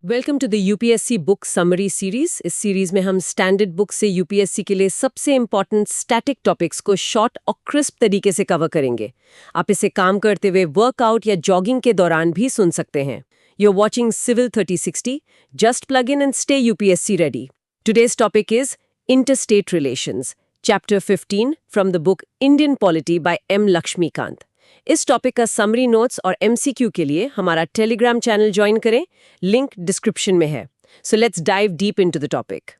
Welcome to the UPSC book summary series. इस series में हम स्टैंडर्ड बुक से यूपीएससी के लिए सबसे इंपॉर्टेंट स्टैटिक टॉपिक्स को शॉर्ट और क्रिस्प तरीके से कवर करेंगे। आप इसे काम करते हुए वर्कआउट या जॉगिंग के दौरान भी सुन सकते हैं। You are watching civil 3060। Just plug in and stay UPSC ready. Today's topic is interstate relations, chapter 15 from the book Indian polity by M Laxmikanth. इस टॉपिक का समरी नोट्स और एमसीक्यू के लिए हमारा टेलीग्राम चैनल ज्वाइन करें, link description में है। So let's dive deep into the topic.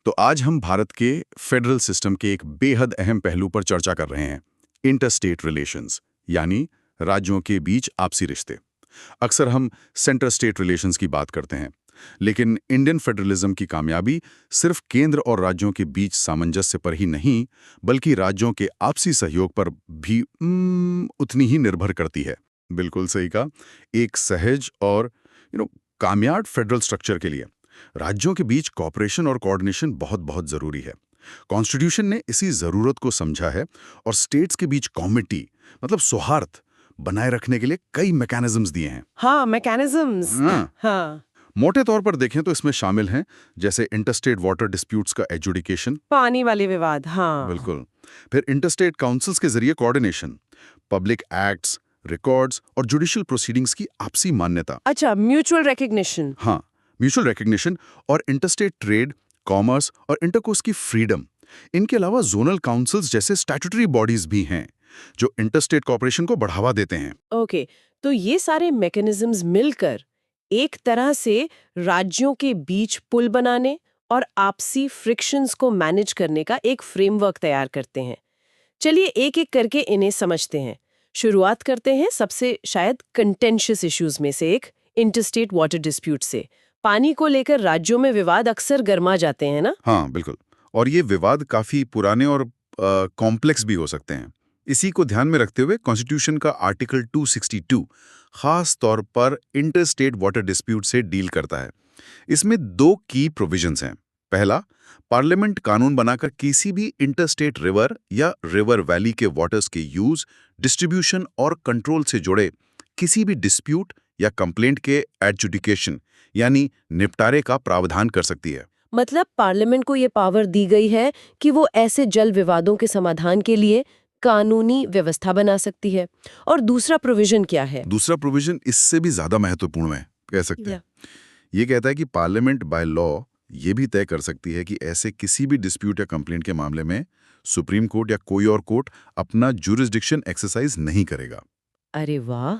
तो आज हम भारत के फेडरल सिस्टम के एक बेहद अहम पहलू पर चर्चा कर रहे हैं, इंटरस्टेट रिलेशंस, यानी राज्यों के बीच आपसी रिश्ते। अक्सर हम सेंटर स्टेट रिलेशंस की बात करते हैं, लेकिन इंडियन फेडरलिज्म की कामयाबी सिर्फ केंद्र और राज्यों के बीच सामंजस्य पर ही नहीं, बल्कि राज्यों के आपसी सहयोग पर भी उतनी ही निर्भर करती है। बिल्कुल सही कहा। एक सहज और कामयाब फेडरल स्ट्रक्चर के लिए राज्यों के बीच कॉपरेशन और कोऑर्डिनेशन बहुत बहुत जरूरी है। कॉन्स्टिट्यूशन ने इसी जरूरत को समझा है और स्टेट्स के बीच कॉमिटी मतलब सौहार्द बनाए रखने के लिए कई मैकेनिज्म्स दिए हैं। हाँ, मैकेनिज्म्स। हाँ। मोटे तौर पर देखें तो इसमें शामिल हैं जैसे इंटरस्टेट वाटर डिस्प्यूट्स का एजुडिकेशन, पानी वाले विवाद। हाँ, बिल्कुल। फिर इंटरस्टेट काउंसिल्स के जरिए कोऑर्डिनेशन, पब्लिक एक्ट्स, रिकॉर्ड्स और जुडिशियल प्रोसीडिंग्स की आपसी मान्यता। अच्छा, म्यूचुअल रिकग्निशन। हाँ, म्यूचुअल रिकग्निशन और इंटरस्टेट ट्रेड, कॉमर्स और इंटरकोर्स की फ्रीडम। इनके अलावा जोनल काउंसिल्स जैसे स्टैट्यूटरी बॉडीज भी हैं जो इंटरस्टेट कॉपरेशन को बढ़ावा देते हैं। ओके, तो ये सारे मैकेनिज्म्स मिलकर एक तरह से राज्यों के बीच पुल बनाने और आपसी फ्रिक्शंस को मैनेज करने का एक फ्रेमवर्क तैयार करते हैं। चलिए एक एक करके इन्हें समझते हैं। शुरुआत करते हैं सबसे शायद कंटेंशियस इश्यूज में से एक, इंटरस्टेट वाटर डिस्प्यूट से। पानी को लेकर राज्यों में विवाद अक्सर गर्मा जाते हैं ना? हाँ, बिल्कुल। और ये विवाद काफी पुराने और कॉम्प्लेक्स भी हो सकते हैं। इसी को ध्यान में रखते हुए कॉन्स्टिट्यूशन का आर्टिकल 262 खास तौर पर इंटरस्टेट वाटर डिस्प्यूट से डील करता है। इसमें दो की प्रोविजंस हैं। पहला, पार्लियामेंट कानून बनाकर किसी भी इंटरस्टेट रिवर या रिवर वैली के वाटर्स के यूज, डिस्ट्रीब्यूशन और कंट्रोल से जुड़े किसी भी डिस्प्यूट या कंप्लेंट के एडजुडिकेशन यानी निपटारे का प्रावधान कर सकती है। मतलब पार्लियामेंट को ये पावर दी गई है कि वो ऐसे जल विवादों के समाधान के लिए कानूनी व्यवस्था बना सकती है। और दूसरा प्रोविजन क्या है? दूसरा प्रोविजन इससे भी ज्यादा महत्वपूर्ण है, कह सकते हैं। ये कहता है कि पार्लियामेंट बाय लॉ ये भी तय कर सकती है कि ऐसे किसी भी डिस्प्यूट या कंप्लेंट के मामले में सुप्रीम कोर्ट या कोई और कोर्ट अपना जुरिस्डिक्शन एक्सरसाइज नहीं करेगा। अरे वाह!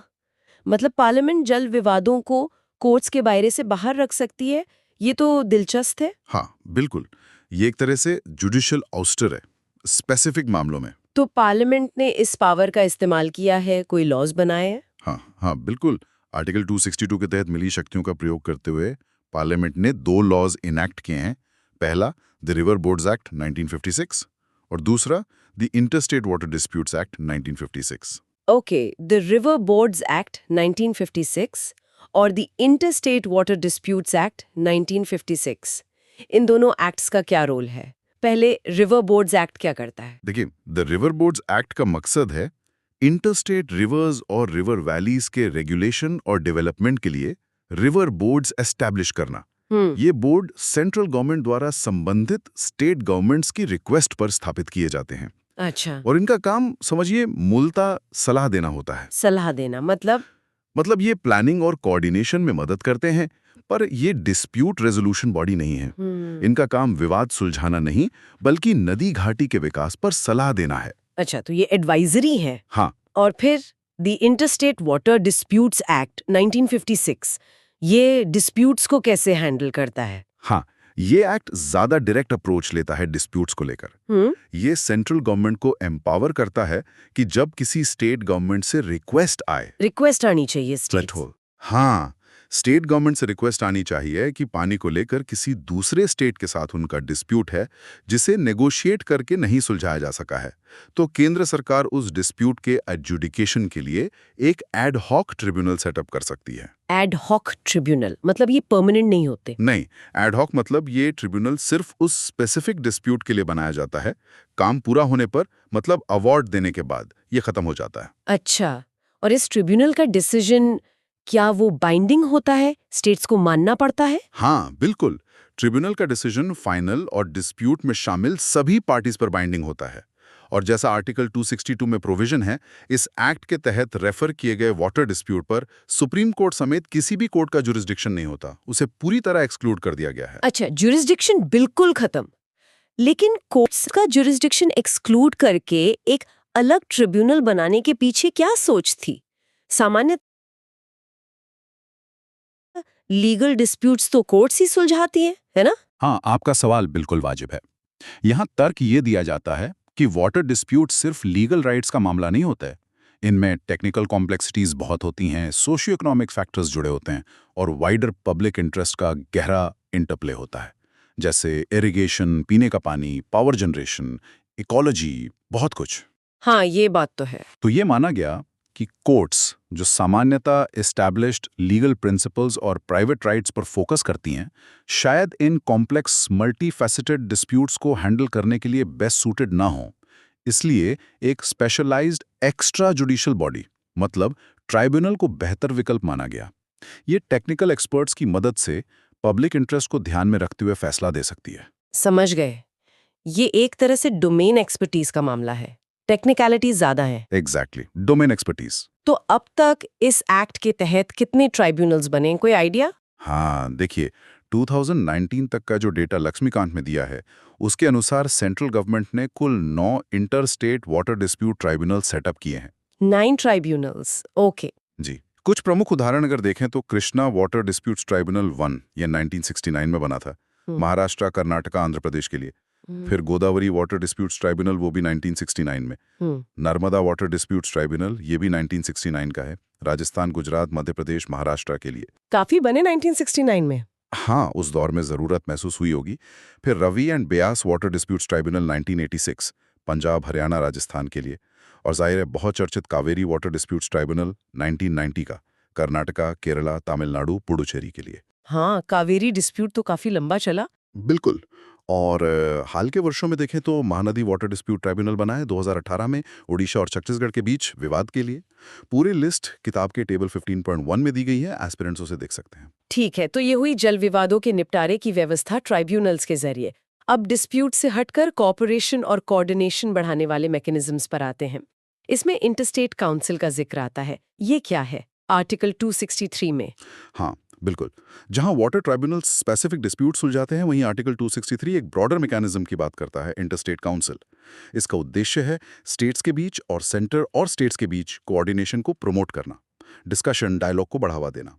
मतलब पार्लियामेंट जल विवादों को कोर्ट्स के दायरे से बाहर रख सकती है। ये तो दिलचस्प है। हाँ, बिल्कुल। ये एक तरह से जुडिशियल आउस्टर है स्पेसिफिक मामलों में। तो पार्लियामेंट ने इस पावर का इस्तेमाल किया है, कोई लॉज बनाए हैं? हाँ, बिल्कुल। आर्टिकल 262 के तहत मिली शक्तियों का प्रयोग करते हुए पार्लियामेंट ने दो लॉज इनैक्ट किए हैं। पहला, द रिवर बोर्ड्स एक्ट 1956 और दूसरा, the interstate water disputes act 1956। Okay, the river boards act 1956 और the interstate water disputes act 1956। इन दोनों एक्ट्स का क्या रोल है? पहले रिवर बोर्ड्स एक्ट क्या करता है? देखिए, द रिवर बोर्ड्स एक्ट का मकसद है इंटरस्टेट रिवर्स और रिवर वैलीज के रेगुलेशन और डेवलपमेंट के लिए रिवर बोर्ड्स एस्टैब्लिश करना। ये बोर्ड सेंट्रल गवर्नमेंट द्वारा संबंधित स्टेट गवर्नमेंट्स की रिक्वेस्ट पर स्थापित किए जाते हैं। अच्छा। और इनका काम समझिए मूलतः सलाह देना होता है। सलाह देना मतलब ये प्लानिंग और कोऑर्डिनेशन में मदद करते हैं, पर ये डिस्प्यूट रेजोल्यूशन बॉडी नहीं है। इनका काम विवाद सुलझाना नहीं, बल्कि नदी घाटी के विकास पर सलाह देना है। अच्छा, तो ये एडवाइजरी है। हाँ। और फिर the interstate water disputes act 1956, ये डिस्प्यूट्स को कैसे हैंडल करता है? हाँ, ये एक्ट ज्यादा डायरेक्ट अप्रोच लेता है डिस्प्यूट्स को लेकर। ये सेंट्रल गवर्नमेंट को एम्पावर करता है कि जब किसी स्टेट गवर्नमेंट से रिक्वेस्ट आनी चाहिए स्टेट। हाँ, स्टेट गवर्नमेंट से रिक्वेस्ट आनी चाहिए कि पानी को लेकर किसी दूसरे स्टेट के साथ उनका डिस्प्यूट है जिसे नेगोशिएट करके नहीं सुलझाया जा सका है, तो केंद्र सरकार उस डिस्प्यूट के एडजुडिकेशन के लिए एक एड हॉक ट्रिब्यूनल सेटअप कर सकती है। एड हॉक ट्रिब्यूनल मतलब ये परमानेंट नहीं होते? नहीं, एड हॉक मतलब ये ट्रिब्यूनल सिर्फ उस स्पेसिफिक डिस्प्यूट के लिए बनाया जाता है। काम पूरा होने पर मतलब अवार्ड देने के बाद ये खत्म हो जाता है। अच्छा, और इस ट्रिब्यूनल का डिसीजन क्या वो बाइंडिंग होता है, स्टेट्स को मानना पड़ता है? हाँ, बिल्कुल। ट्रिब्यूनल का डिसीजन फाइनल और डिस्प्यूट में शामिल सभी पार्टीज पर बाइंडिंग होता है। और जैसा आर्टिकल 262 में प्रोविजन है, इस एक्ट के तहत रेफर किए गए वाटर डिस्प्यूट पर सुप्रीम कोर्ट समेत किसी भी कोर्ट का जुरिस्डिक्शन नहीं होता। उसे पूरी तरह एक्सक्लूड कर दिया गया है। अच्छा, जुरिस्डिक्शन बिल्कुल खत्म। लेकिन कोर्ट्स का जुरिस्डिक्शन एक्सक्लूड करके एक अलग ट्रिब्यूनल बनाने के पीछे क्या सोच थी? सामान्य लीगल डिस्प्यूट्स तो कोर्ट्स ही सुलझाती हैं, है ना? हाँ, आपका सवाल बिल्कुल वाजिब है। यहाँ तर्क ये दिया जाता है कि वाटर डिस्प्यूट सिर्फ लीगल राइट्स का मामला नहीं होता है। इनमें टेक्निकल कॉम्प्लेक्सिटीज बहुत होती हैं, सोशियो इकोनॉमिक फैक्टर्स जुड़े होते हैं और वाइडर पब्लिक इंटरेस्ट का गहरा इंटरप्ले होता है। जैसे इरिगेशन, पीने का पानी, पावर जनरेशन, इकोलॉजी, बहुत कुछ। हाँ, ये बात तो है। तो ये माना गया कि कोर्ट्स जो सामान्यतः एस्टैब्लिश्ड लीगल प्रिंसिपल्स और प्राइवेट राइट्स पर फोकस करती हैं, शायद in complex multi faceted disputes को हैंडल करने के लिए बेस्ट सूटेड ना हो। इसलिए एक स्पेशलाइज्ड एक्स्ट्रा जुडिशियल बॉडी मतलब ट्राइब्यूनल को बेहतर विकल्प माना गया। ये टेक्निकल एक्सपर्ट्स की मदद से पब्लिक इंटरेस्ट को ध्यान में रखते हुए फैसला दे सकती है। समझ गए। ये एक तरह से डोमेन एक्सपर्टीज का मामला है, टेक्निकलिटी ज्यादा है। Exactly, domain expertise. तो अब तक इस एक्ट के तहत कितने ट्राइब्यूनल्स बने, कोई आइडिया? हाँ, देखिए 2019 तक का जो डेटा लक्ष्मीकांत में दिया है, उसके अनुसार सेंट्रल गवर्नमेंट ने कुल 9 inter state water dispute tribunal setup किए हैं। 9 ट्राइब्यूनल्स, ओके। जी, कुछ प्रमुख उदाहरण अगर देखें तो कृष्णा वाटर डिस्प्यूट्स ट्राइब्यूनल 1 ये 1969 में बना था, महाराष्ट्र, कर्नाटका, आंध्र प्रदेश के लिए। फिर गोदावरी वाटर डिस्प्यूट्स ट्राइब्यूनल, वो भी 1969 में। नर्मदा वाटर डिस्प्यूट्स ट्राइब्यूनल, ये भी 1969 का है, राजस्थान, गुजरात, मध्य प्रदेश, महाराष्ट्र के लिए। काफी बने 1969 में। हाँ, उस दौर में जरूरत महसूस हुई होगी। फिर Ravi and Beas water disputes tribunal 1986, Punjab, Haryana, Rajasthan के लिए। और जाहिर है बहुत चर्चित कावेरी वाटर डिस्प्यूट्स ट्राइब्यूनल 1990 का, कर्नाटका, केरला, तमिलनाडु, पुडुचेरी के लिए। हाँ, कावेरी डिस्प्यूट तो काफी लंबा चला। बिल्कुल। और हाल के वर्षों में देखें तो महानदी वाटर डिस्प्यूट ट्राइब्यूनल बना है 2018 में उड़ीसा और छत्तीसगढ़ के बीच विवाद के लिए। पूरी लिस्ट किताब के टेबल 15.1 में दी गई है, एस्पिरेंट्स उसे देख सकते हैं। ठीक है, तो ये हुई जल विवादों के निपटारे की व्यवस्था ट्राइब्यूनल्स के जरिए। अब डिस्प्यूट से हटकर कॉपरेशन और कोऑर्डिनेशन बढ़ाने वाले मैकेनिज्म्स पर आते हैं। इसमें इंटरस्टेट काउंसिल का जिक्र आता है। ये क्या है? आर्टिकल 263 में। हाँ, बिल्कुल। जहां वाटर ट्राइब्यूनल स्पेसिफिक डिस्प्यूट सुलझाते हैं, वहीं आर्टिकल 263 एक ब्रॉडर मैकेनिज्म की बात करता है, इंटरस्टेट काउंसिल। इसका उद्देश्य है स्टेट्स के बीच और सेंटर और स्टेट्स के बीच कोऑर्डिनेशन को प्रमोट करना, डिस्कशन, डायलॉग को बढ़ावा देना।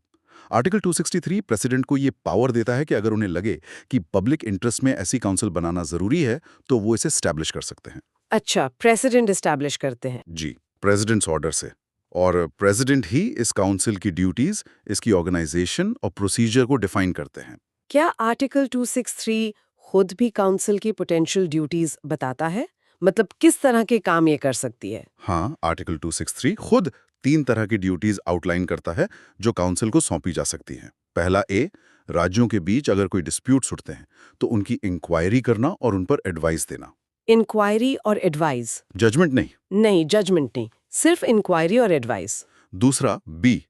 आर्टिकल 263 प्रेसिडेंट को ये पावर देता है कि अगर उन्हें लगे कि पब्लिक इंटरेस्ट में ऐसी काउंसिल बनाना जरूरी है तो वो इसे स्टैब्लिश कर सकते हैं। अच्छा, प्रेसिडेंट एस्टैब्लिश करते हैं। जी, प्रेसिडेंट्स ऑर्डर से। और प्रेसिडेंट ही इस काउंसिल की ड्यूटीज, इसकी ऑर्गेनाइजेशन और प्रोसीजर को डिफाइन करते हैं। क्या आर्टिकल 263 खुद भी काउंसिल की पोटेंशियल ड्यूटीज बताता है? मतलब किस तरह के काम ये कर सकती है? हाँ, आर्टिकल 263 खुद 3 तरह की ड्यूटीज आउटलाइन करता है जो काउंसिल को सौंपी जा सकती हैं। पहला ए, राज्यों के बीच अगर कोई डिस्प्यूट्स उठते हैं तो उनकी इंक्वायरी करना और उन पर एडवाइस देना। इंक्वायरी और एडवाइस? जजमेंट नहीं। नहीं, जजमेंट नहीं, सिर्फ इंक्वायरी और एडवाइस। दूसरा बी,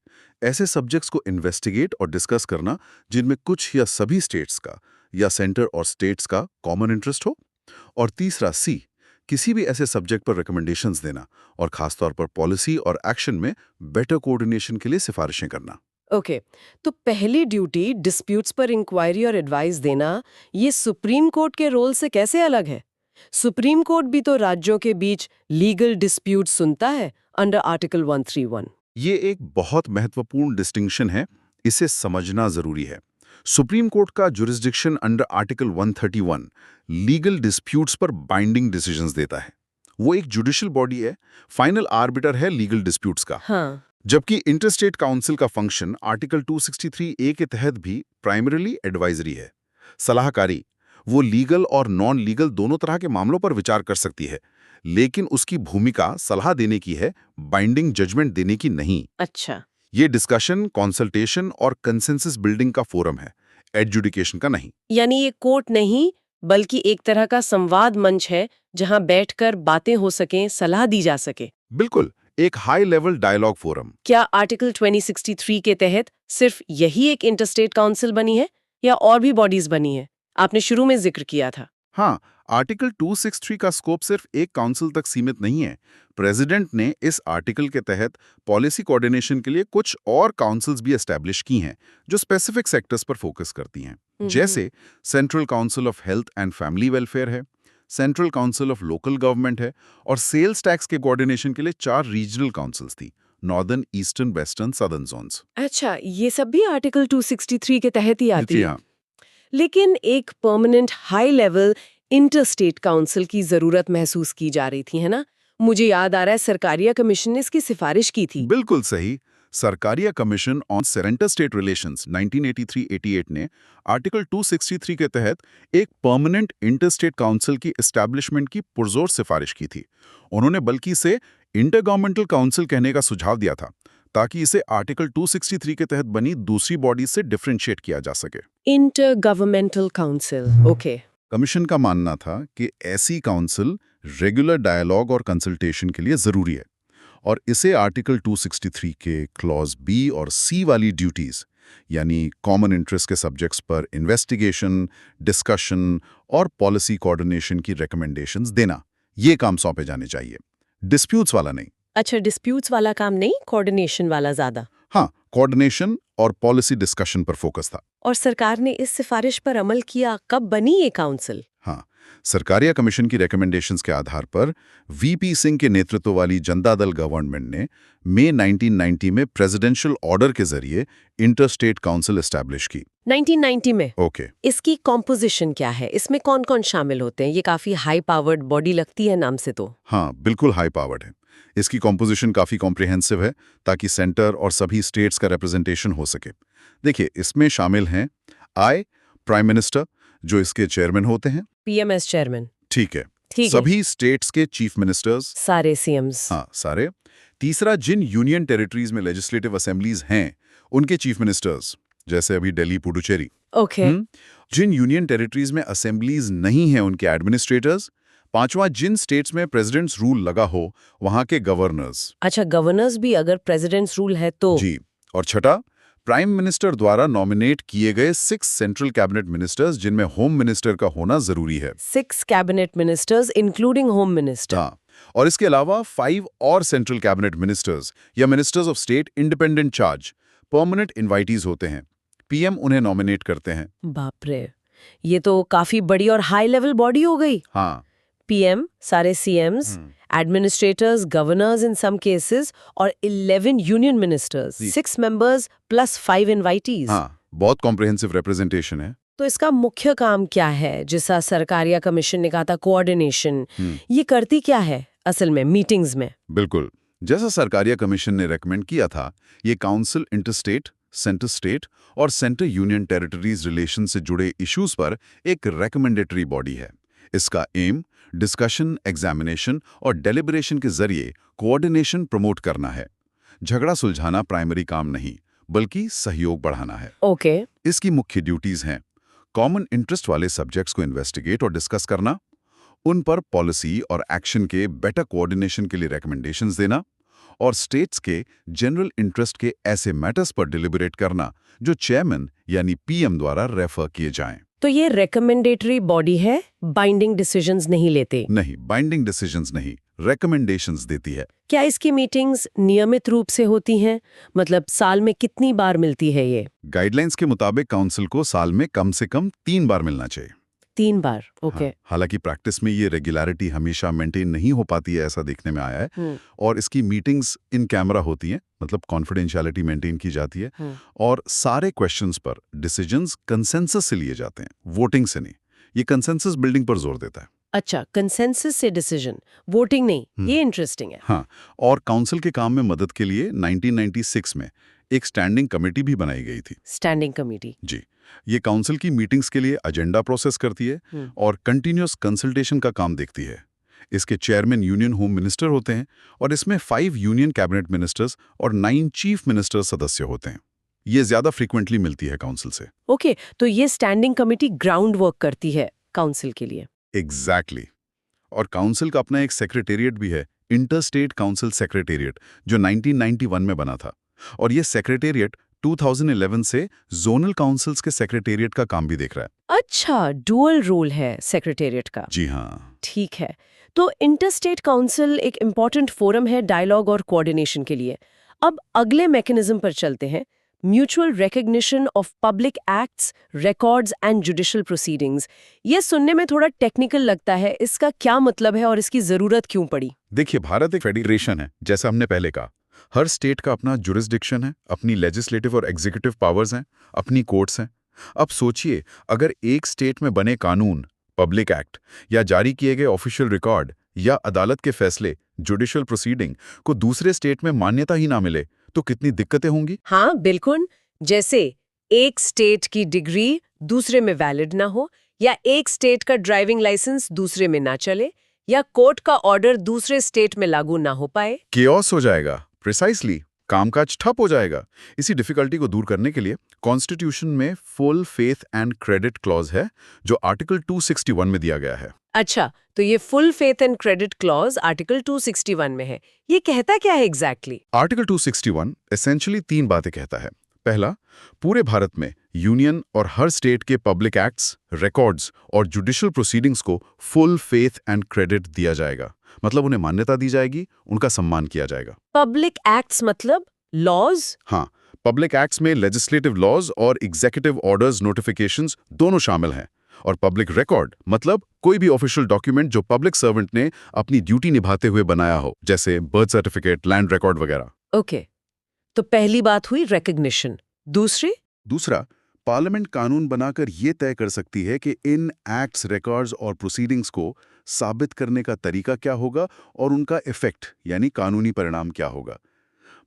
ऐसे सब्जेक्ट्स को इन्वेस्टिगेट और डिस्कस करना जिनमें कुछ या सभी स्टेट्स का या सेंटर और स्टेट्स का कॉमन इंटरेस्ट हो। और तीसरा सी, किसी भी ऐसे सब्जेक्ट पर रिकमेंडेशंस देना और खासतौर पर पॉलिसी और एक्शन में बेटर कोऑर्डिनेशन के लिए सिफारिशें करना। ओके, तो पहली ड्यूटी डिस्प्यूट्स पर इंक्वायरी और एडवाइस देना, ये सुप्रीम कोर्ट के रोल से कैसे अलग है? सुप्रीम कोर्ट भी तो राज्यों के बीच लीगल डिस्प्यूट सुनता है अंडर आर्टिकल 131। ये एक बहुत महत्वपूर्ण डिस्टिंक्शन है, इसे समझना जरूरी है। सुप्रीम कोर्ट का jurisdiction under article 131 legal disputes पर बाइंडिंग डिसीजंस देता है। वो एक जुडिशियल बॉडी है, फाइनल आर्बिटर है लीगल डिस्प्यूट्स का। हाँ। जबकि इंटरस्टेट काउंसिल का फंक्शन आर्टिकल 263 के तहत भी प्राइमरीली एडवाइजरी है, सलाहकारी। वो लीगल और नॉन लीगल दोनों तरह के मामलों पर विचार कर सकती है, लेकिन उसकी भूमिका सलाह देने की है, बाइंडिंग जजमेंट देने की नहीं। अच्छा। ये डिस्कशन, कंसल्टेशन और कंसेंसस बिल्डिंग का फोरम है, एडजुडिकेशन का नहीं। यानी ये कोर्ट नहीं बल्कि एक तरह का संवाद मंच है जहां बैठकर बातें हो सकें, सलाह दी जा सके। बिल्कुल, एक हाई लेवल डायलॉग फोरम। क्या आर्टिकल 2063 के तहत सिर्फ यही एक इंटरस्टेट काउंसिल बनी है या और भी बॉडीज बनी है? आपने शुरू में जिक्र किया था। हाँ, आर्टिकल 263 का स्कोप सिर्फ एक काउंसिल तक सीमित नहीं है। प्रेसिडेंट ने इस आर्टिकल के तहत पॉलिसी कोऑर्डिनेशन के लिए कुछ और काउंसिल्स भी एस्टैब्लिश की हैं, जो स्पेसिफिक सेक्टर्स पर फोकस करती हैं। जैसे central council of health and family welfare है, central council of local government है, और सेल्स टैक्स के कोऑर्डिनेशन के लिए 4 रीजनल काउंसिल्स थी, northern, eastern, western, southern zones. अच्छा, ये सब भी आर्टिकल 263 के तहत ही आती जी है। हाँ। लेकिन एक permanent high level interstate council की जरूरत महसूस की जा रही थी, है ना? मुझे याद आ रहा है सरकारिया कमीशन ने इसकी सिफारिश की थी। बिल्कुल सही। Sarkaria commission on centre state relations 1983-88 ने आर्टिकल 263 के तहत एक परमानेंट इंटरस्टेट काउंसिल की एस्टैब्लिशमेंट की पुरजोर सिफारिश की थी। उन्होंने बल्कि इसे इंटरगवर्नमेंटल काउंसिल कहने का सुझाव दिया था, ताकि इसे आर्टिकल 263 के तहत बनी दूसरी बॉडी से डिफरेंशिएट किया जा सके। Inter governmental council, okay. Commission का मानना था कि ऐसी काउंसिल रेगुलर डायलॉग और कंसल्टेशन के लिए जरूरी है, और इसे आर्टिकल 263 के क्लॉज बी और सी वाली ड्यूटीज, यानी कॉमन इंटरेस्ट के सब्जेक्ट्स पर इन्वेस्टिगेशन, डिस्कशन और पॉलिसी कोऑर्डिनेशन की रिकमेंडेशंस देना, ये काम सौंपे जाने चाहिए। डिस्प्यूट्स वाला नहीं। अच्छा, डिस्प्यूट्स वाला काम नहीं, कोऑर्डिनेशन वाला ज्यादा। हाँ, कोऑर्डिनेशन और पॉलिसी डिस्कशन पर फोकस था। और सरकार ने इस सिफारिश पर अमल किया? कब बनी ये काउंसिल? हाँ, सरकारिया कमीशन की रिकमेंडेशंस के आधार पर वीपी सिंह के नेतृत्व वाली जनता दल गवर्नमेंट ने मई 1990 में प्रेसिडेंशियल ऑर्डर के जरिए इंटरस्टेट काउंसिल एस्टैब्लिश की। 1990 में? ओके। इसकी कॉम्पोजिशन क्या है? इसमें कौन कौन शामिल होते हैं? ये काफी हाई पावर्ड बॉडी लगती है नाम से तो। हाँ, बिल्कुल हाई पावर्ड है। इसकी कॉम्पोजिशन काफी कॉम्प्रिहेंसिव है, ताकि सेंटर और सभी स्टेट्स का रिप्रेजेंटेशन हो सके। देखिए, इसमें शामिल हैं प्राइम मिनिस्टर, जो इसके चेयरमैन होते हैं। PMS chairman. ठीक है। ठीक है। सभी स्टेट्स के चीफ मिनिस्टर्स। सारे सीएम्स। हाँ, सारे। तीसरा, जिन यूनियन टेरिटरीज में लेजिस्लेटिव असेंबलीज हैं, उनके चीफ मिनिस्टर्स, जैसे अभी दिल्ली, पुडुचेरी। ओके। जिन यूनियन टेरिटरीज में असेंबलीज नहीं हैं, उनके एडमिनिस्ट्रेटर्स। पांचवा, जिन स्टेट्स में प्रेसिडेंट्स रूल लगा हो, वहां के गवर्नर्स। अच्छा, गवर्नर्स भी अगर प्रेसिडेंट्स रूल है तो? जी। और छठा, प्राइम मिनिस्टर द्वारा नॉमिनेट किए गए 6 सेंट्रल कैबिनेट मिनिस्टर्स, जिनमें होम मिनिस्टर का होना जरूरी है। 6 cabinet ministers including home minister. हाँ, और इसके अलावा 5 और सेंट्रल कैबिनेट मिनिस्टर्स या ministers of state independent charge permanent invitees होते हैं। पीएम उन्हें नॉमिनेट करते हैं। बाप रे, ये तो काफी बड़ी और हाई लेवल बॉडी हो गई। हाँ। पीएम, सारे सीएम्स, एडमिनिस्ट्रेटर्स, गवर्नर्स इन सम केसेस, और 11 union ministers, 6 members plus 5 invitees. हाँ, बहुत कॉम्प्रिहेंसिव रिप्रेजेंटेशन है। तो इसका मुख्य काम क्या है? जैसा सरकारिया कमीशन ने कहा था कोऑर्डिनेशन, ये करती क्या है असल में मीटिंग्स में? बिल्कुल, जैसा सरकारिया कमीशन ने रेकमेंड किया था, ये काउंसिल इंटरस्टेट, सेंटर स्टेट और सेंटर यूनियन टेरिटरीज रिलेशन से जुड़े इश्यूज पर एक रेकमेंडेटरी बॉडी है। इसका एम डिस्कशन, एग्जामिनेशन और डेलिब्रेशन के जरिए कोऑर्डिनेशन प्रमोट करना है। झगड़ा सुलझाना प्राइमरी काम नहीं, बल्कि सहयोग बढ़ाना है। ओके। इसकी मुख्य ड्यूटीज हैं कॉमन इंटरेस्ट वाले सब्जेक्ट्स को इन्वेस्टिगेट और डिस्कस करना, उन पर पॉलिसी और एक्शन के बेटर कोऑर्डिनेशन के लिए रिकमेंडेशंस देना, और स्टेट्स के जनरल इंटरेस्ट के ऐसे मैटर्स पर डिलिबरेट करना जो चेयरमैन यानी पीएम द्वारा रेफर किए जाएं। तो ये रेकमेंडेटरी बॉडी है, बाइंडिंग डिसीजंस नहीं लेते? नहीं, बाइंडिंग डिसीजंस नहीं, रेकमेंडेशंस देती है। क्या इसकी मीटिंग्स नियमित रूप से होती हैं? मतलब साल में कितनी बार मिलती है ये? गाइडलाइंस के मुताबिक काउंसिल को साल में कम से कम 3 बार मिलना चाहिए। 3 बार, ओके। हाँ, हालांकि प्रैक्टिस में ये रेगुलरिटी हमेशा मेंटेन नहीं हो पाती है, ऐसा देखने में आया है। और इसकी मीटिंग्स इन कैमरा होती हैं, मतलब कॉन्फिडेंशियलिटी मेंटेन की जाती है, और सारे क्वेश्चंस पर डिसीजंस कंसेंसस से लिए जाते हैं, वोटिंग से नहीं। ये कंसेंसस बिल्डिंग पर जोर देता है। अच्छा, कंसेंसस से डिसीजन, वोटिंग नहीं, ये इंटरेस्टिंग है। हाँ, और काउंसिल के काम में मदद के लिए 1996 में एक स्टैंडिंग कमेटी भी बनाई गई थी। Standing committee? जी, ये काउंसिल की मीटिंग्स के लिए एजेंडा प्रोसेस करती है और कंटिन्यूअस कंसल्टेशन का काम देखती है। इसके चेयरमैन यूनियन होम मिनिस्टर होते हैं, और इसमें 5 यूनियन कैबिनेट मिनिस्टर्स और 9 चीफ मिनिस्टर सदस्य होते हैं। ये ज्यादा फ्रीक्वेंटली मिलती है काउंसिल से। ओके, तो ये स्टैंडिंग कमेटी ग्राउंड वर्क करती है काउंसिल के लिए? एग्जैक्टली। और काउंसिल का अपना एक सेक्रेटेरिएट भी है, इंटरस्टेट काउंसिल सेक्रेटेरिएट, जो 1991 में बना था। और ये सेक्रेटेरिएट 2011 से जोनल काउंसिल्स के सेक्रेटेरिएट का काम भी देख रहा है। अच्छा, डुअल रोल है सेक्रेटेरिएट का। जी हाँ। ठीक है। तो इंटरस्टेट काउंसिल एक इम्पॉर्टेंट फोरम है डायलॉग और कोऑर्डिनेशन के लिए। अब अगले मैकेनिज्म पर चलते हैं, mutual recognition of public acts, records and judicial proceedings. ये सुनने में थोड़ा टेक्निकल लगता है, इसका क्या मतलब है और इसकी जरूरत क्यों पड़ी? देखिए, भारत एक फेडरेशन है, जैसा हमने पहले कहा। हर स्टेट का अपना जुरिस्डिक्शन है, अपनी लेजिस्लेटिव और एग्जीक्यूटिव पावर्स हैं, अपनी कोर्ट्स हैं। अब सोचिए, अगर एक स्टेट में बने कानून, पब्लिक एक्ट या जारी किए गए ऑफिशियल रिकॉर्ड या अदालत के फैसले, जुडिशियल प्रोसीडिंग को दूसरे स्टेट में मान्यता ही ना मिले, तो कितनी दिक्कतें होंगी। हाँ बिल्कुल। जैसे एक स्टेट की डिग्री दूसरे में वैलिड ना हो, या एक स्टेट का ड्राइविंग लाइसेंस दूसरे में ना चले, या कोर्ट का ऑर्डर दूसरे स्टेट में लागू ना हो पाए। केओस हो जाएगा। प्रिसाइसली, कामकाज ठप हो जाएगा। इसी डिफिकल्टी को दूर करने के लिए कॉन्स्टिट्यूशन में full faith and credit clause है, जो आर्टिकल 261 में दिया गया है। अच्छा, तो ये full faith and credit clause article 261 में है। ये कहता क्या है एग्जैक्टली? आर्टिकल 261 एसेंशियली 3 बातें कहता है। पहला, पूरे भारत में यूनियन और हर स्टेट के पब्लिक एक्ट्स, रिकॉर्ड्स और जुडिशियल प्रोसीडिंग्स को फुल फेथ एंड क्रेडिट दिया जाएगा। मतलब उन्हें मान्यता दी जाएगी, उनका सम्मान किया जाएगा। पब्लिक एक्ट्स मतलब लॉज? हाँ, पब्लिक एक्ट्स में लेजिस्लेटिव लॉज और एग्जीक्यूटिव ऑर्डर्स, नोटिफिकेशंस दोनों शामिल हैं। और पब्लिक रिकॉर्ड मतलब कोई भी ऑफिशियल डॉक्यूमेंट जो पब्लिक सर्वेंट ने अपनी ड्यूटी निभाते हुए बनाया हो, जैसे बर्थ सर्टिफिकेट, लैंड रिकॉर्ड वगैरह। ओके, तो पहली बात हुई रिकॉग्निशन। दूसरा, पार्लियामेंट कानून बनाकर ये तय कर सकती है कि इन एक्ट्स, रिकॉर्ड्स और प्रोसीडिंग्स को साबित करने का तरीका क्या होगा और उनका इफेक्ट यानी कानूनी परिणाम क्या होगा।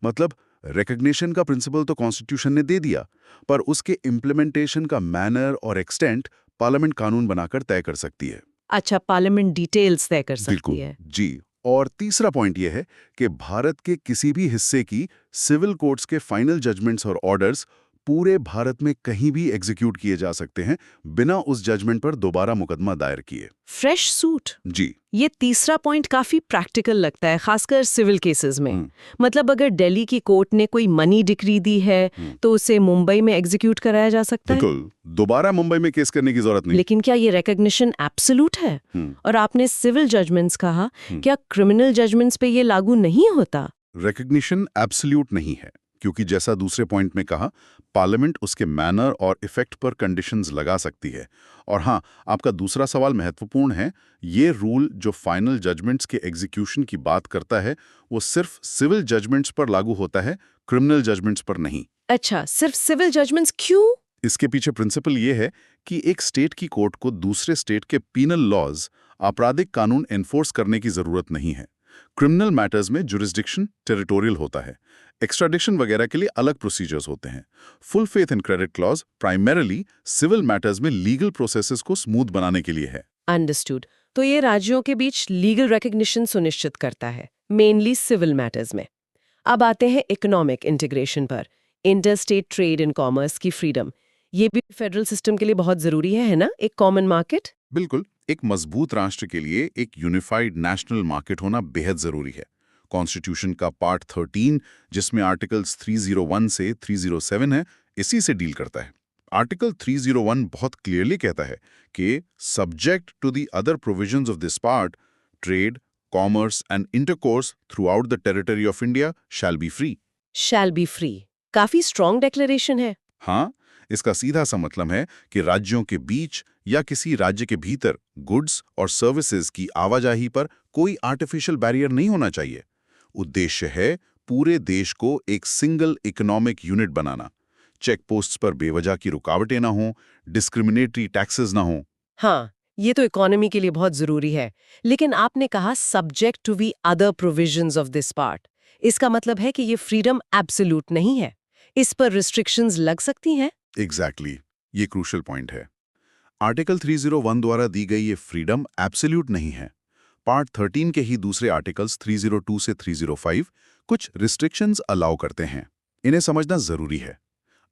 मतलब रिकॉग्निशन का प्रिंसिपल तो कॉन्स्टिट्यूशन ने दे दिया, पर उसके इम्प्लीमेंटेशन का मैनर और एक्सटेंट पार्लियामेंट कानून बनाकर तय कर सकती है। अच्छा, पार्लियामेंट डिटेल्स तय कर सकती बिल्कुल है। जी। और तीसरा पॉइंट यह है कि भारत के किसी भी हिस्से की सिविल कोर्ट्स के फाइनल जजमेंट्स और ऑर्डर्स पूरे भारत में कहीं भी एग्जीक्यूट किए जा सकते हैं, बिना उस जजमेंट पर दोबारा मुकदमा दायर किए। Fresh suit. जी। ये तीसरा पॉइंट काफी प्रैक्टिकल लगता है, खासकर सिविल केसेस में। मतलब अगर दिल्ली की कोर्ट ने कोई मनी डिक्री दी है तो उसे मुंबई में एग्जीक्यूट कराया जा सकता है। बिल्कुल, दोबारा मुंबई में केस करने की जरूरत नहीं। लेकिन क्या ये रिकॉग्निशन एब्सोल्यूट है? और आपने सिविल जजमेंट्स कहा, क्या क्रिमिनल जजमेंट्स पे ये लागू नहीं होता? रिकॉग्निशन एब्सोल्यूट नहीं है, क्योंकि जैसा दूसरे पॉइंट में कहा, पार्लियामेंट उसके मैनर और इफेक्ट पर कंडीशंस लगा सकती है। और हाँ, आपका दूसरा सवाल महत्वपूर्ण है। ये रूल जो फाइनल जजमेंट्स के एग्जीक्यूशन की बात करता है, वो सिर्फ सिविल जजमेंट्स पर लागू होता है, क्रिमिनल जजमेंट्स पर नहीं। अच्छा, सिर्फ सिविल जजमेंट्स क्यों? इसके पीछे प्रिंसिपल ये है कि एक स्टेट की कोर्ट को दूसरे स्टेट के पीनल लॉज, आपराधिक कानून एनफोर्स करने की जरूरत नहीं है। क्रिमिनल मैटर्स में जुरिस्डिक्शन टेरिटोरियल होता है। एक्स्ट्राडिक्शन वगैरह के लिए अलग प्रोसीजर्स होते हैं। Full faith and credit clause primarily civil matters में लीगल प्रोसेसेस को स्मूथ बनाने के लिए है। अंडरस्टूड। तो ये राज्यों के बीच लीगल रिकॉग्निशन सुनिश्चित करता है, मेनली सिविल मैटर्स में। अब आते हैं इकोनॉमिक इंटीग्रेशन पर। इंटरस्टेट ट्रेड एंड कॉमर्स की फ्रीडम, ये भी फेडरल सिस्टम के लिए बहुत जरूरी है ना? एक कॉमन मार्केट। बिल्कुल, एक मजबूत राष्ट्र के लिए एक यूनिफाइड नेशनल मार्केट होना बेहद जरूरी है। कॉन्स्टिट्यूशन का पार्ट 13, जिसमें आर्टिकल्स 301 से 307 है, इसी से डील करता है। आर्टिकल 301 बहुत क्लियरली कहता है कि subject to the other provisions of this part, trade, commerce and intercourse throughout the territory of India shall be free. Shall be free, काफी स्ट्रॉन्ग डिक्लेरेशन है। हाँ, इसका सीधा सा मतलब है कि राज्यों के बीच या किसी राज्य के भीतर गुड्स और सर्विसेज की आवाजाही पर कोई आर्टिफिशियल बैरियर नहीं होना चाहिए। उद्देश्य है पूरे देश को एक सिंगल इकोनॉमिक यूनिट बनाना। चेक पोस्ट्स पर बेवजह की रुकावटें ना हो, डिस्क्रिमिनेटरी टैक्सेस ना हो। हाँ, ये तो इकोनॉमी के लिए बहुत जरूरी है। लेकिन आपने कहा subject to the other provisions of this part. इसका मतलब है कि ये फ्रीडम एब्सोल्यूट नहीं है, इस पर रिस्ट्रिक्शंस लग सकती हैं। एग्जैक्टली, ये क्रूशियल पॉइंट है। आर्टिकल 301 द्वारा दी गई ये फ्रीडम एब्सोल्यूट नहीं है। पार्ट 13 के ही दूसरे आर्टिकल्स 302 से 305 कुछ रिस्ट्रिक्शंस अलाउ करते हैं। इन्हें समझना जरूरी है।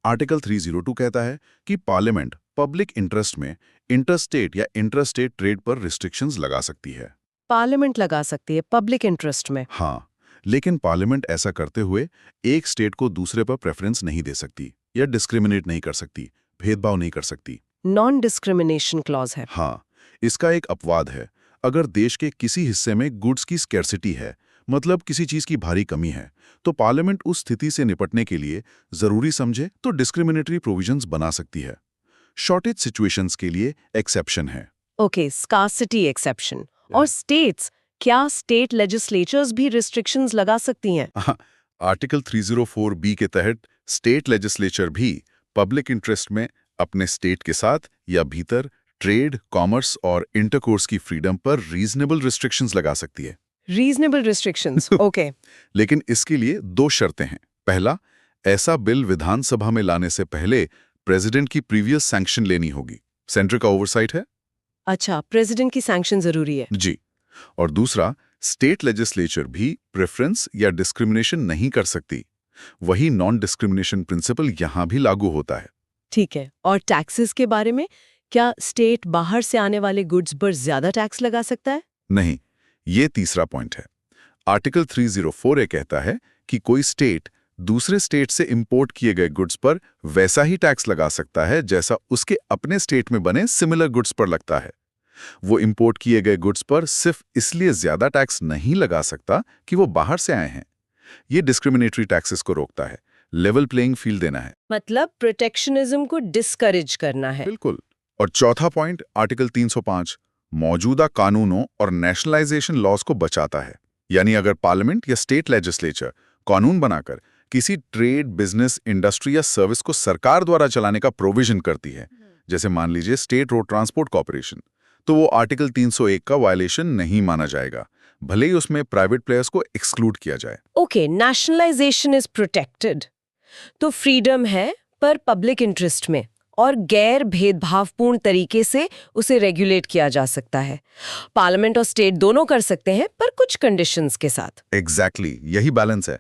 आर्टिकल 302 कहता है कि पार्लियामेंट पब्लिक इंटरेस्ट में इंटरस्टेट या इंट्रास्टेट ट्रेड पर रिस्ट्रिक्शंस लगा सकती है। पार्लियामेंट लगा सकती है पब्लिक इंटरेस्ट में। हाँ, लेकिन पार्लियामेंट ऐसा करते हुए एक स्टेट को दूसरे पर प्रेफरेंस नहीं दे सकती या डिस्क्रिमिनेट नहीं कर सकती, भेदभाव नहीं कर सकती। नॉन डिस्क्रिमिनेशन क्लॉज है। हाँ, इसका एक अपवाद है। अगर देश के किसी हिस्से में गुड्स की स्कैर्सिटी है, मतलब किसी चीज की भारी कमी है, तो पार्लियामेंट उस स्थिति से निपटने के लिए जरूरी समझे तो डिस्क्रिमिनेटरी प्रोविजंस बना सकती है। शॉर्टेज सिचुएशंस के लिए एक्सेप्शन है। Okay, scarcity exception. और स्टेट्स, क्या स्टेट लेजिस्लेचर्स भी रिस्ट्रिक्शंस लगा सकती हैं? आर्टिकल 304B के तहत स्टेट लेजिस्लेचर भी पब्लिक इंटरेस्ट में अपने स्टेट के साथ या भीतर ट्रेड, कॉमर्स और इंटरकोर्स की फ्रीडम पर रीजनेबल रिस्ट्रिक्शंस लगा सकती है। Reasonable restrictions, okay. लेकिन इसके लिए 2 शर्तें हैं। पहला, ऐसा बिल विधानसभा में लाने से पहले प्रेसिडेंट की प्रीवियस सैंक्शन लेनी होगी। सेंटर का ओवरसाइट है। अच्छा, प्रेसिडेंट की सैंक्शन जरूरी है। जी। और दूसरा, स्टेट लेजिस्लेचर भी प्रेफरेंस या डिस्क्रिमिनेशन नहीं कर सकती। वही नॉन डिस्क्रिमिनेशन प्रिंसिपल यहां भी लागू होता है। ठीक है। और टैक्सेस के बारे में, क्या स्टेट बाहर से आने वाले गुड्स पर ज्यादा टैक्स लगा सकता है? नहीं, ये तीसरा पॉइंट है। आर्टिकल 304A कहता है कि कोई स्टेट दूसरे स्टेट से इंपोर्ट किए गए गुड्स पर वैसा ही टैक्स लगा सकता है जैसा उसके अपने स्टेट में बने सिमिलर गुड्स पर लगता है। वो इंपोर्ट किए गए गुड्स पर सिर्फ इसलिए ज्यादा टैक्स नहीं लगा सकता कि वो बाहर से आए हैं। ये डिस्क्रिमिनेटरी टैक्सेस को रोकता है, लेवल प्लेइंग फील्ड देना है। मतलब प्रोटेक्शनिज्म को डिस्करेज करना है। बिल्कुल। और चौथा पॉइंट, आर्टिकल 305 मौजूदा कानूनों और नेशनलाइजेशन लॉज को बचाता है। यानी अगर पार्लियामेंट या स्टेट लेजिस्लेचर कानून बनाकर किसी ट्रेड, बिजनेस, इंडस्ट्री या सर्विस को सरकार द्वारा चलाने का प्रोविजन करती है, जैसे मान लीजिए स्टेट रोड ट्रांसपोर्ट कॉर्पोरेशन, तो वो आर्टिकल 301 का वायलेशन नहीं माना जाएगा, भले ही उसमें प्राइवेट प्लेयर्स को एक्सक्लूड किया जाए। ओके, नेशनलाइजेशन इज प्रोटेक्टेड, तो फ्रीडम है पर पब्लिक इंटरेस्ट में, और गैर भेदभावपूर्ण तरीके से उसे रेगुलेट किया जा सकता है। पार्लियामेंट और स्टेट दोनों कर सकते हैं, पर कुछ कंडीशंस के साथ। एग्जैक्टली, यही बैलेंस है।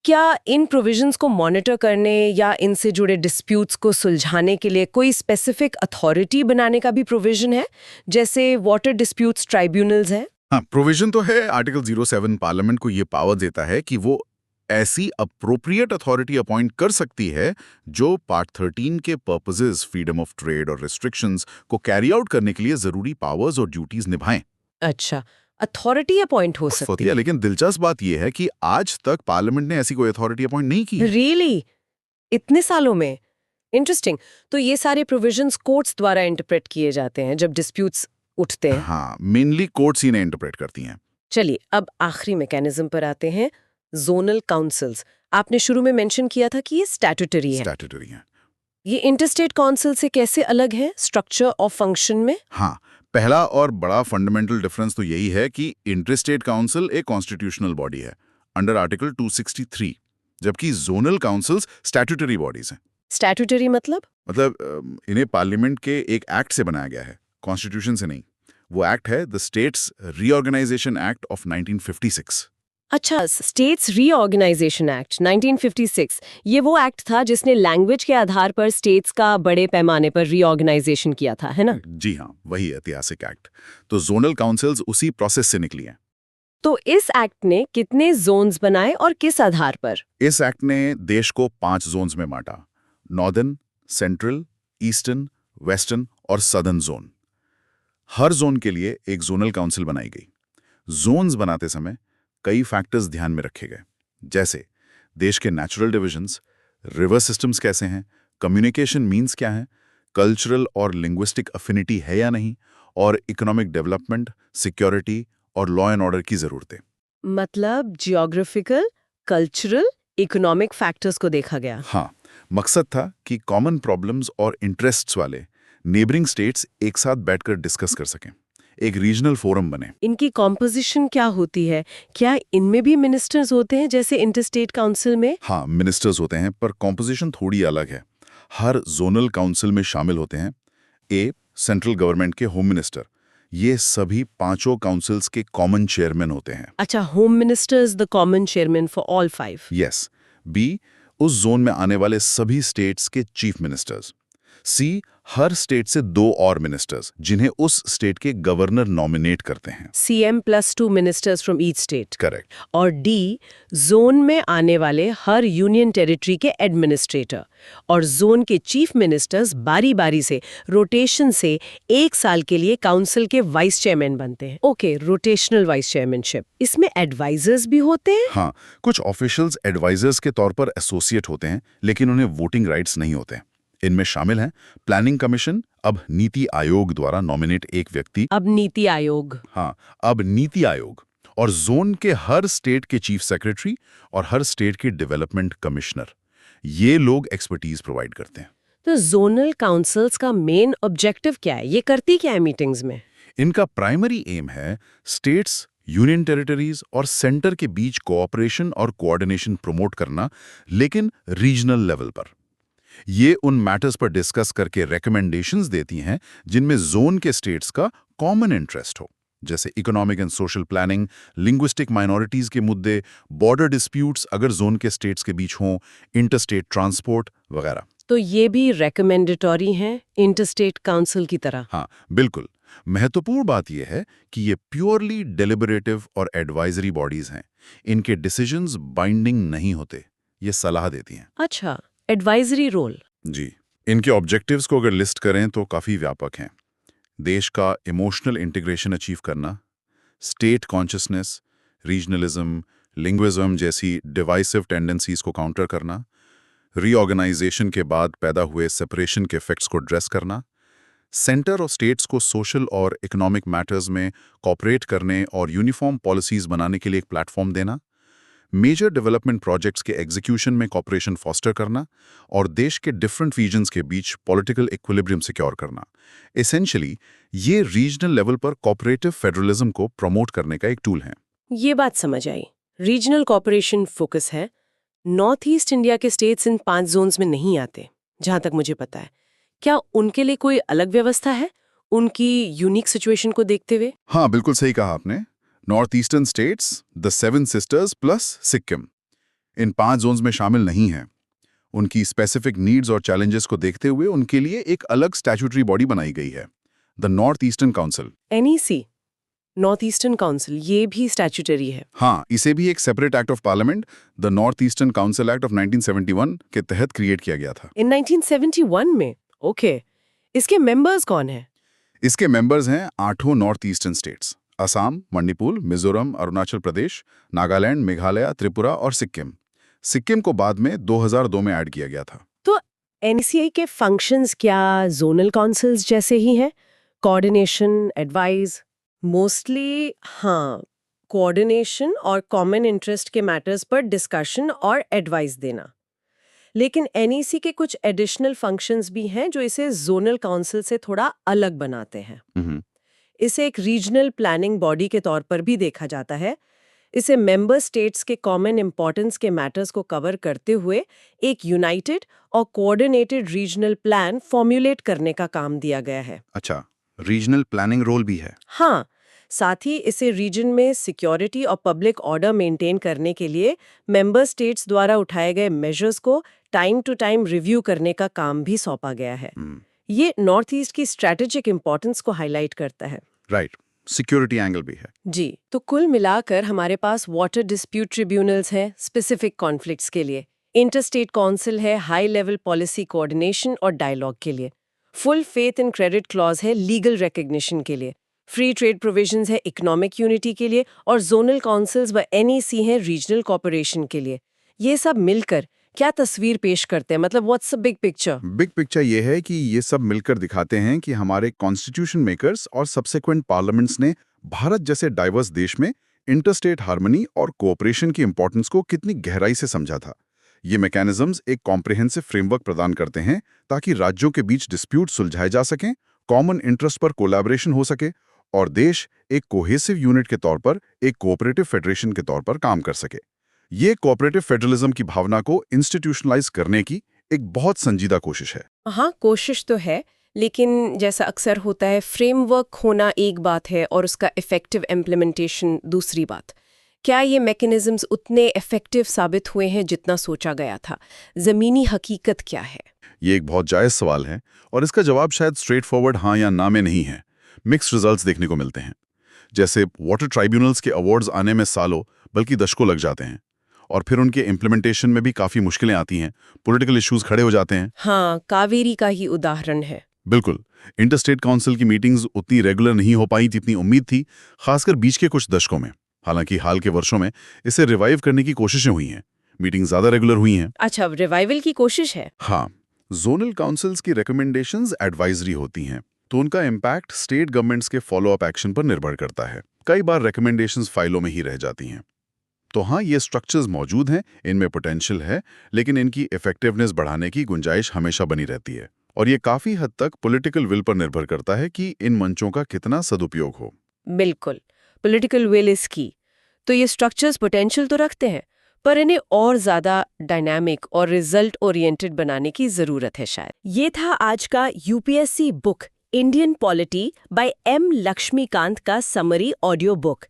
क्या इन प्रोविजंस को मॉनिटर करने या इनसे जुड़े डिस्प्यूट्स को सुलझाने के लिए कोई स्पेसिफिक अथॉरिटी बनाने का भी प्रोविजन है, जैसे वाटर डिस्प्यूट्स ट्राइब्यूनल्स हैं? हाँ, प्रोविजन तो है। आर्टिकल 07 पार्लियामेंट को ये पावर देता है कि वो ऐसी अप्रोप्रिएट अथॉरिटी अपॉइंट कर सकती है जो पार्ट 13 के पर्पसेस, फ्रीडम ऑफ ट्रेड और रिस्ट्रिक्शंस को कैरी आउट करने के लिए जरूरी पावर्स और ड्यूटीज निभाएं। अच्छा, अथॉरिटी अपॉइंट हो सकती है। लेकिन दिलचस्प बात यह है कि आज तक पार्लियामेंट ने ऐसी कोई अथॉरिटी अपॉइंट नहीं की। रियली? इतने सालों में? इंटरेस्टिंग। तो ये सारे प्रोविजंस कोर्ट्स द्वारा इंटरप्रेट किए जाते हैं जब डिस्प्यूट्स उठते हैं। हाँ, मेनली कोर्ट्स ही ने इंटरप्रेट करती हैं। चलिए, अब आखिरी मैकेनिज्म पर आते हैं, जोनल काउंसिल्स। आपने शुरू में मेंशन किया था कि ये स्टैट्यूटरी है। स्टैट्यूटरी है। ये इंटरस्टेट काउंसिल से कैसे अलग है स्ट्रक्चर और फंक्शन में? हाँ, पहला और बड़ा फंडामेंटल डिफरेंस तो यही है कि इंटरस्टेट काउंसिल एक कॉन्स्टिट्यूशनल बॉडी है अंडर आर्टिकल 263, जबकि जोनल काउंसिल्स स्टैट्यूटरी बॉडीज हैं। स्टैट्यूटरी मतलब इन्हें पार्लियामेंट के एक एक्ट से बनाया गया है, कॉन्स्टिट्यूशन से नहीं। वो एक्ट है the states reorganisation act of 1956। अच्छा, स्टेट्स रीऑर्गेनाइजेशन एक्ट 1956, ये वो एक्ट था जिसने लैंग्वेज के आधार पर स्टेट्स का बड़े पैमाने पर रीऑर्गेनाइजेशन किया था, है ना? जी हाँ, वही ऐतिहासिक एक्ट। तो जोनल काउंसिल्स उसी प्रोसेस से निकली हैं। तो इस एक्ट ने कितने जोन्स बनाए और किस आधार पर? इस एक्ट ने देश को 5 जोन्स में बांटा: नॉर्दर्न, सेंट्रल, ईस्टर्न, वेस्टर्न और सदर्न जोन। हर जोन के लिए एक जोनल काउंसिल बनाई गई। जोन्स बनाते समय कई फैक्टर्स ध्यान में रखे गए, जैसे देश के नेचुरल डिविजन्स, रिवर सिस्टम्स कैसे हैं, कम्युनिकेशन मीन्स क्या हैं, कल्चरल और लिंग्विस्टिक अफिनिटी है या नहीं, और इकोनॉमिक डेवलपमेंट, सिक्योरिटी और लॉ एंड ऑर्डर की जरूरतें। मतलब जियोग्राफिकल, कल्चरल, इकोनॉमिक फैक्टर्स को देखा गया। हाँ, मकसद था कि कॉमन प्रॉब्लम्स और इंटरेस्ट्स वाले नेबरिंग स्टेट्स एक साथ बैठकर डिस्कस कर सकें, एक रीजनल फोरम बने। इनकी कॉम्पोजिशन क्या होती है? क्या इनमें भी मिनिस्टर्स होते हैं जैसे इंटरस्टेट काउंसिल में? हाँ, मिनिस्टर्स होते हैं, पर कॉम्पोजिशन थोड़ी अलग है। हर जोनल काउंसिल में शामिल होते हैं सेंट्रल गवर्नमेंट के होम मिनिस्टर। ये सभी 5 काउंसिल्स के कॉमन चेयरमैन होते हैं। अच्छा, home minister is the common chairman for all 5। Yes. उस जोन में आने वाले सभी स्टेट्स के चीफ मिनिस्टर्स। सी, हर स्टेट से 2 और मिनिस्टर्स जिन्हें उस स्टेट के गवर्नर नॉमिनेट करते हैं। CM+2 ministers from each state. Correct. और डी, जोन में आने वाले हर यूनियन टेरिटरी के एडमिनिस्ट्रेटर और जोन के चीफ मिनिस्टर्स बारी-बारी से रोटेशन से 1 साल के लिए काउंसिल के वाइस चेयरमैन बनते हैं। Okay, rotational vice chairmanship. इसमें एडवाइजर्स भी होते हैं? हाँ, कुछ ऑफिशियल्स एडवाइजर्स के तौर पर एसोसिएट होते हैं, लेकिन उन्हें वोटिंग राइट्स नहीं होते। इनमें शामिल हैं प्लानिंग कमीशन, अब नीति आयोग द्वारा नॉमिनेट एक व्यक्ति, अब नीति आयोग। हाँ, अब नीति आयोग, और जोन के हर स्टेट के चीफ सेक्रेटरी और हर स्टेट के डेवलपमेंट कमिश्नर। ये लोग एक्सपर्टीज प्रोवाइड करते हैं। तो जोनल काउंसिल्स का मेन ऑब्जेक्टिव क्या है? ये करती क्या है मीटिंग्स में? इनका प्राइमरी एम है स्टेट्स, यूनियन टेरिटरीज और सेंटर के बीच कोऑपरेशन और कोऑर्डिनेशन प्रमोट करना, लेकिन रीजनल लेवल पर। ये उन मैटर्स पर डिस्कस करके रिकमेंडेशंस देती हैं जिनमें जोन के स्टेट्स का कॉमन इंटरेस्ट हो, जैसे economic and social planning, linguistic minorities के मुद्दे, बॉर्डर डिस्प्यूट्स अगर जोन के स्टेट्स के बीच हों, इंटरस्टेट ट्रांसपोर्ट वगैरह। तो ये भी रेकमेंडेटरी हैं इंटरस्टेट काउंसिल की तरह? हाँ, बिल्कुल। महत्वपूर्ण बात यह है कि ये प्योरली डेलिबरेटिव और एडवाइजरी बॉडीज हैं। इनके डिसीजंस बाइंडिंग नहीं होते, ये सलाह देती हैं। अच्छा, एडवाइजरी रोल। जी, इनके ऑब्जेक्टिव्स को अगर लिस्ट करें तो काफ़ी व्यापक हैं। देश का इमोशनल इंटीग्रेशन अचीव करना, स्टेट कॉन्शियसनेस, रीजनलिज्म, लिंग्विज्म जैसी डिवाइसिव टेंडेंसीज को काउंटर करना, रीऑर्गेनाइजेशन के बाद पैदा हुए सेपरेशन के इफेक्ट्स को एड्रेस करना, सेंटर और स्टेट्स को सोशल और इकोनॉमिक मैटर्स में कॉपरेट करने और यूनिफॉर्म पॉलिसीज बनाने के लिए एक प्लेटफॉर्म देना, मेजर डेवलपमेंट प्रोजेक्ट्स के एग्जीक्यूशन में कॉपरेशन फॉस्टर करना और देश के डिफरेंट रीजन्स के बीच पॉलिटिकल इक्विलिब्रियम सिक्योर करना। एसेंशियली ये रीजनल लेवल पर कॉपरेटिव फेडरलिज्म को प्रमोट करने का एक टूल है। ये बात समझ आई। रीजनल कॉपरेशन फोकस है। नॉर्थ ईस्ट इंडिया के स्टेट्स इन 5 जोन्स में नहीं आते, जहां तक मुझे पता है। क्या उनके लिए कोई अलग व्यवस्था है उनकी यूनिक सिचुएशन को देखते हुए? हाँ, बिल्कुल सही कहा आपने। North eastern states, the 7 sisters plus Sikkim, इन 5 जोन्स में शामिल नहीं हैं। उनकी स्पेसिफिक नीड्स और चैलेंजेस को देखते हुए उनके लिए एक अलग स्टैट्यूटरी बॉडी बनाई गई है, the north eastern council. NEC, north eastern council, ये भी स्टैट्यूटरी है? हाँ, इसे भी एक separate act of parliament, the north eastern council act of 1971 के तहत क्रिएट किया गया था। इन 1971 में? ओके। इसके मेंबर्स कौन हैं? इसके मेंबर्स हैं 8 north eastern states, Assam, Manipur, Mizoram, Arunachal Pradesh, Nagaland, Meghalaya, Tripura और सिक्किम। सिक्किम को बाद में 2002 में ऐड किया गया था। तो NECI के फंक्शंस क्या जोनल काउंसिल्स जैसे ही हैं? Coordination, advice? मोस्टली हाँ, कोऑर्डिनेशन और कॉमन इंटरेस्ट के मैटर्स पर डिस्कशन और एडवाइस देना। लेकिन NEC के कुछ एडिशनल फंक्शंस भी हैं जो इसे जोनल काउंसिल से थोड़ा अलग बनाते हैं। इसे एक रीजनल प्लानिंग बॉडी के तौर पर भी देखा जाता है। इसे मेंबर स्टेट्स के कॉमन इंपॉर्टेंस के मैटर्स को कवर करते हुए एक यूनाइटेड और कोऑर्डिनेटेड रीजनल प्लान फॉर्मुलेट करने का काम दिया गया है। अच्छा, रीजनल प्लानिंग रोल भी है। हाँ, साथ ही इसे रीजन में सिक्योरिटी और पब्लिक ऑर्डर मेंटेन करने के लिए मेंबर स्टेट्स द्वारा उठाए गए मेजर्स को टाइम टू टाइम रिव्यू करने का काम भी सौंपा गया है। ये नॉर्थ ईस्ट की स्ट्रैटेजिक इंपॉर्टेंस को हाईलाइट करता है। राइट, सिक्योरिटी एंगल भी है। जी, तो कुल मिलाकर हमारे पास वाटर डिस्प्यूट ट्रिब्यूनल्स हैं स्पेसिफिक कॉन्फ्लिक्ट्स के लिए, इंटरस्टेट काउंसिल है हाई लेवल पॉलिसी कोऑर्डिनेशन और डायलॉग के लिए, full faith and credit clause है लीगल रिकॉग्निशन के लिए, फ्री ट्रेड प्रोविजंस है इकोनॉमिक यूनिटी के लिए, और जोनल काउंसिल्स व NEC हैं रीजनल कोऑपरेशन के लिए। ये सब मिलकर क्या तस्वीर पेश करते हैं? मतलब what's the big picture? Big picture ये है कि ये सब मिलकर दिखाते हैं कि हमारे कॉन्स्टिट्यूशन मेकर्स और सब्सिक्वेंट पार्लियामेंट्स ने भारत जैसे डाइवर्स देश में इंटरस्टेट हार्मनी और कोऑपरेशन की इंपॉर्टेंस को कितनी गहराई से समझा था। ये मैकेनिज्म्स एक कॉम्प्रिहेंसिव फ्रेमवर्क प्रदान करते हैं ताकि राज्यों के बीच डिस्प्यूट सुलझाए जा सकें, कॉमन इंटरेस्ट पर कोलैबोरेशन हो सके और देश एक कोहेसिव यूनिट के तौर पर, एक कोऑपरेटिव फेडरेशन के तौर पर काम कर सके। ये कोऑपरेटिव फेडरलिज्म की भावना को इंस्टीट्यूशनलाइज करने की एक बहुत संजीदा कोशिश है। हाँ, कोशिश तो है, लेकिन जैसा अक्सर होता है फ्रेमवर्क होना एक बात है और उसका इफेक्टिव इम्प्लीमेंटेशन दूसरी बात। क्या ये मैकेनिज्म्स उतने इफेक्टिव साबित हुए हैं जितना सोचा गया था? ज़मीनी हकीकत क्या है? ये एक बहुत जायज़ सवाल है और इसका जवाब शायद स्ट्रेट फॉरवर्ड हाँ या ना में नहीं है। मिक्स्ड रिजल्ट्स देखने को मिलते हैं। जैसे वाटर ट्राइब्यूनल्स के अवार्ड्स आने में सालों बल्कि दशकों लग जाते हैं और फिर उनके इम्प्लीमेंटेशन में भी काफ़ी मुश्किलें आती हैं, पॉलिटिकल इश्यूज खड़े हो जाते हैं। हाँ, कावेरी का ही उदाहरण है। बिल्कुल, इंटरस्टेट काउंसिल की मीटिंग्स उतनी रेगुलर नहीं हो पाई जितनी उम्मीद थी, खासकर बीच के कुछ दशकों में। हालांकि हाल के वर्षों में इसे रिवाइव करने की कोशिशें हुई हैं, मीटिंग ज़्यादा रेगुलर हुई हैं। अच्छा, रिवाइवल की कोशिश है। हाँ, जोनल काउंसिल्स की रिकमेंडेशंस एडवाइजरी होती हैं, तो उनका इम्पैक्ट स्टेट गवर्नमेंट्स के फॉलोअप एक्शन पर निर्भर करता है। कई बार रिकमेंडेशंस फाइलों में ही रह जाती हैं। तो हाँ, ये स्ट्रक्चर्स मौजूद हैं, इनमें पोटेंशियल है, लेकिन इनकी इफेक्टिवनेस बढ़ाने की गुंजाइश हमेशा बनी रहती है। और ये काफ़ी हद तक पॉलिटिकल विल पर निर्भर करता है कि इन मंचों का कितना सदुपयोग हो। बिल्कुल, पॉलिटिकल विल इज की। तो ये स्ट्रक्चर्स पोटेंशियल तो रखते हैं, पर इन्हें और ज़्यादा डायनामिक और रिजल्ट ओरिएंटेड बनाने की ज़रूरत है शायद। ये था आज का UPSC book Indian polity by M Laxmikanth का समरी ऑडियो बुक।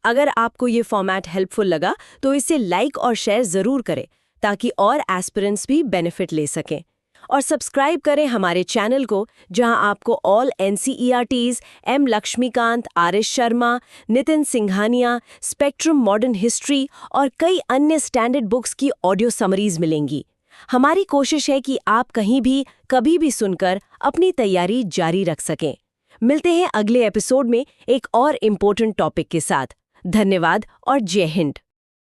अगर आपको ये फॉर्मेट हेल्पफुल लगा तो इसे लाइक और शेयर ज़रूर करें ताकि और एस्पिरेंट्स भी बेनिफिट ले सकें। और सब्सक्राइब करें हमारे चैनल को, जहां आपको all NCERTs, M Laxmikanth, RS Sharma, Nitin Singhania, spectrum modern history और कई अन्य स्टैंडर्ड बुक्स की ऑडियो समरीज मिलेंगी। हमारी कोशिश है कि आप कहीं भी कभी भी सुनकर अपनी तैयारी जारी रख सकें। मिलते हैं अगले एपिसोड में एक और इम्पोर्टेंट टॉपिक के साथ। धन्यवाद और जय हिंद।